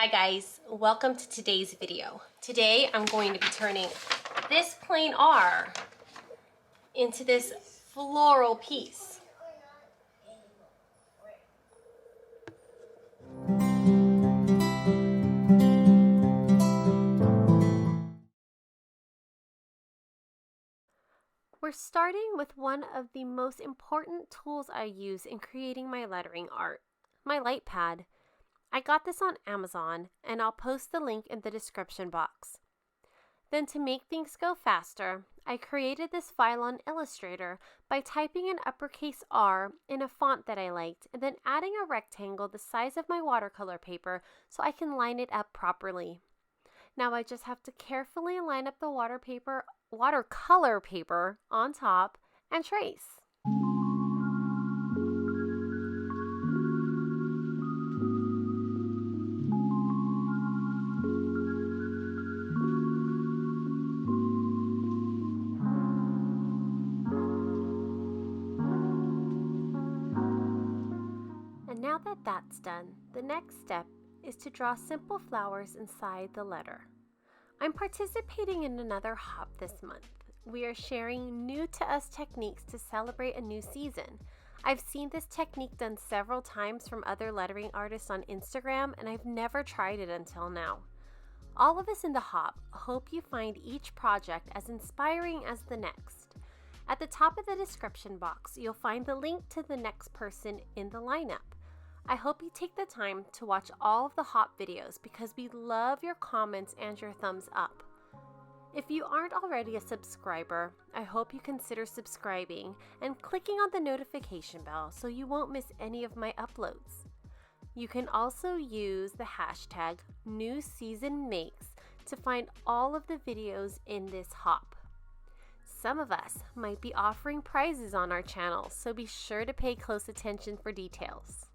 Hi guys, welcome to today's video. Today I'm going to be turning this plain R into this floral piece. We're starting with one of the most important tools I use in creating my lettering art, my light pad. I got this on Amazon and I'll post the link in the description box. Then to make things go faster, I created this file on Illustrator by typing an uppercase R in a font that I liked and then adding a rectangle the size of my watercolor paper so I can line it up properly. Now I just have to carefully line up the watercolor paper on top and trace. And now that that's done, the next step is to draw simple flowers inside the letter. I'm participating in another hop this month. We are sharing new to us techniques to celebrate a new season. I've seen this technique done several times from other lettering artists on Instagram, and I've never tried it until now. All of us in the hop hope you find each project as inspiring as the next. At the top of the description box, you'll find the link to the next person in the lineup. I hope you take the time to watch all of the hop videos because we love your comments and your thumbs up. If you aren't already a subscriber, I hope you consider subscribing and clicking on the notification bell so you won't miss any of my uploads. You can also use the hashtag #NewSeasonMakes to find all of the videos in this hop. Some of us might be offering prizes on our channel, so be sure to pay close attention for details.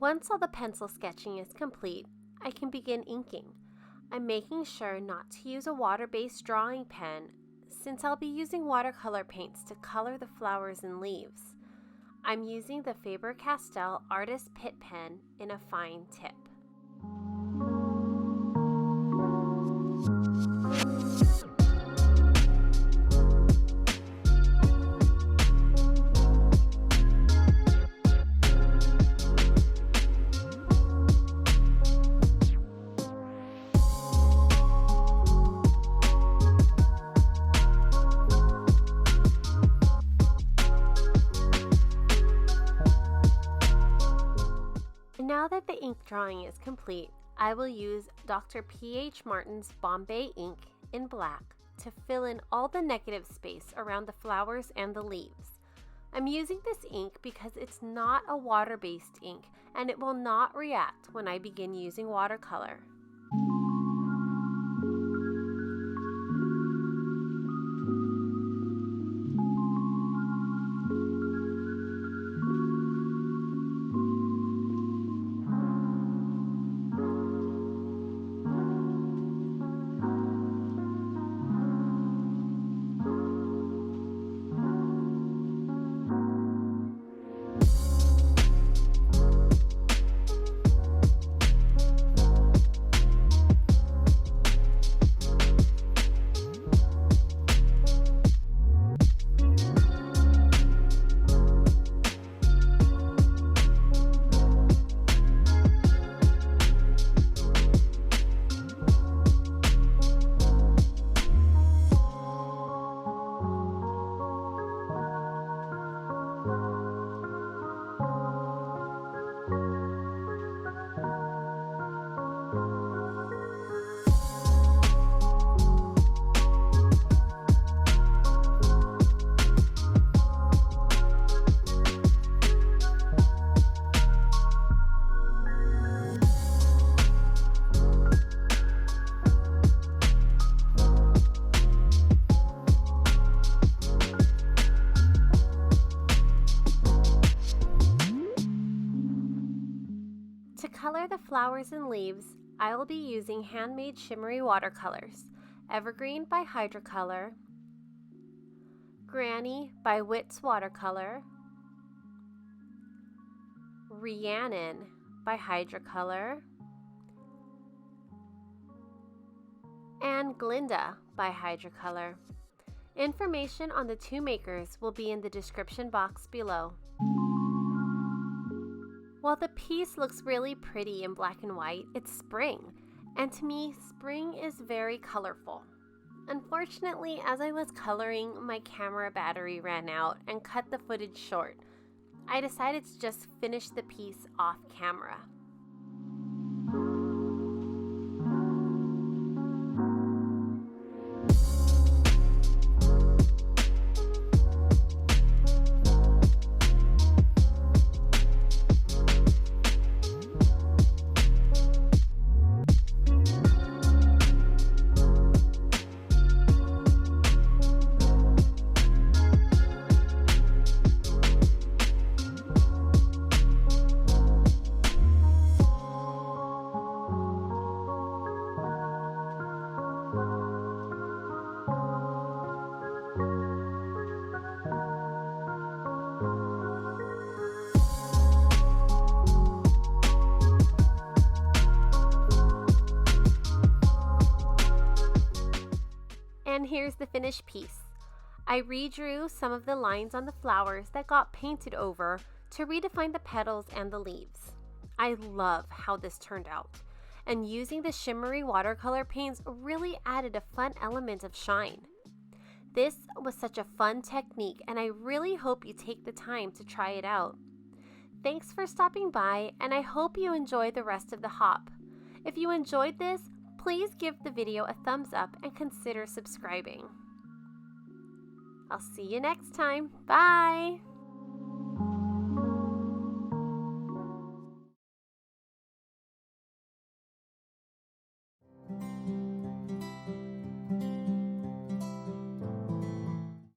Once all the pencil sketching is complete, I can begin inking. I'm making sure not to use a water-based drawing pen since I'll be using watercolor paints to color the flowers and leaves. I'm using the Faber-Castell Artist Pitt pen in a fine tip. Now that the ink drawing is complete, I will use Dr. P.H. Martin's Bombay ink in black to fill in all the negative space around the flowers and the leaves. I'm using this ink because it's not a water-based ink and it will not react when I begin using watercolor. To color the flowers and leaves, I will be using handmade shimmery watercolors, Evergreen by Hydrocolor, Granny by Wits Watercolor, Rhiannon by Hydrocolor, and Glinda by Hydrocolor. Information on the two makers will be in the description box below. While the piece looks really pretty in black and white, it's spring, and to me, spring is very colorful. Unfortunately, as I was coloring, my camera battery ran out and cut the footage short. I decided to just finish the piece off camera. And here's the finished piece. I redrew some of the lines on the flowers that got painted over to redefine the petals and the leaves. I love how this turned out, and using the shimmery watercolor paints really added a fun element of shine. This was such a fun technique, and I really hope you take the time to try it out. Thanks for stopping by, and I hope you enjoy the rest of the hop. If you enjoyed this, please give the video a thumbs up and consider subscribing. I'll see you next time. Bye!